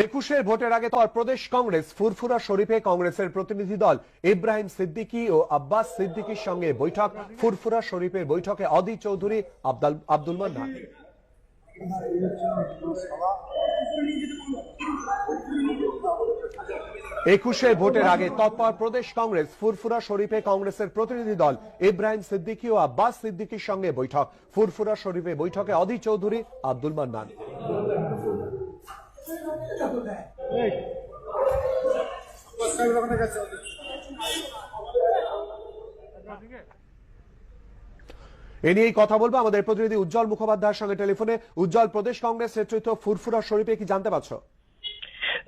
একুশের ভোটের আগে তো প্রদেশ কংগ্রেস ফুরফুরা শরীফে কংগ্রেসের প্রতিনিধি দল ইব্রাহিম সিদ্দিকী ও আব্বাস সিদ্দিকীর সঙ্গে বৈঠক। ফুরফুরা শরীফের বৈঠকে অদি চৌধুরী, আব্দুল মান্নান। একুশের ভোটের আগে তৎপর প্রদেশ কংগ্রেস ফুরফুরা শরীফে কংগ্রেসের প্রতিনিধি দল ইব্রাহিম সিদ্দিকী ও আব্বাস সিদ্দিকীর সঙ্গে বৈঠক। ফুরফুরা শরীফে বৈঠকে অদি চৌধুরী, আব্দুল মান্নান। এ নিয়েই কথা বলবো আমাদের প্রতিনিধি উজ্জ্বল মুখোপাধ্যায়ের সঙ্গে টেলিফোনে। উজ্জ্বল, প্রদেশ কংগ্রেস নেতৃত্ব ফুরফুরা শরীফে কি জানতে পারছো?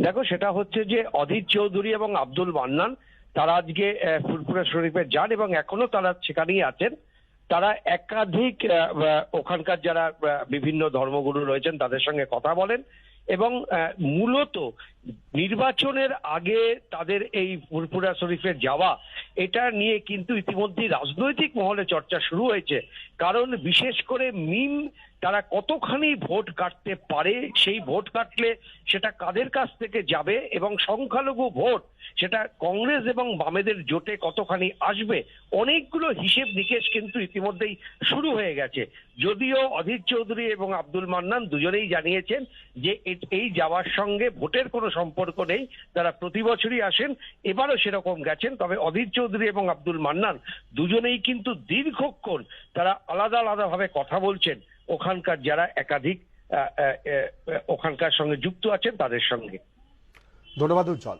দেখো, সেটা হচ্ছে যে অধীর চৌধুরী এবং আব্দুল মান্নান তারা আজকে ফুরফুরা শরীফে যান এবং এখনো তারা সেখানেই আছেন। তারা একাধিক ওখানকার যারা বিভিন্ন ধর্মগুরু রয়েছেন তাদের সঙ্গে কথা বলেন এবং মূলত নির্বাচনের আগে তাদের এই ফুরফুরা শরীফে যাওয়া, এটা নিয়ে কিন্তু ইতিমধ্যেই রাজনৈতিক মহলে চর্চা শুরু হয়েছে। কারণ বিশেষ করে মিম তারা কতখানি ভোট কাটতে পারে, সেই ভোট কাটলে সেটা কাদের কাছ থেকে যাবে এবং সংখ্যালঘু ভোট সেটা কংগ্রেস এবং বামেদের জোটে কতখানি আসবে, অনেকগুলো হিসেব নিকেশ কিন্তু ইতিমধ্যেই শুরু হয়ে গেছে। যদিও অধীর চৌধুরী এবং আব্দুল মান্নান দুজনেই জানিয়েছেন যে এই যাওয়ার সঙ্গে ভোটের কোনো সম্পর্ক নেই, তারা প্রতি বছরই আসেন, এবারও সেরকম গেছেন। তবে অধীর চৌধুরী এবং আব্দুল মান্নান দুজনেই কিন্তু দীর্ঘক্ষণ তারা আলাদা আলাদাভাবে কথা বলছেন ওখানকার যারা একাধিক ওখানকার সঙ্গে যুক্ত আছেন তাদের সঙ্গে। ধন্যবাদ উজ্জ্বল।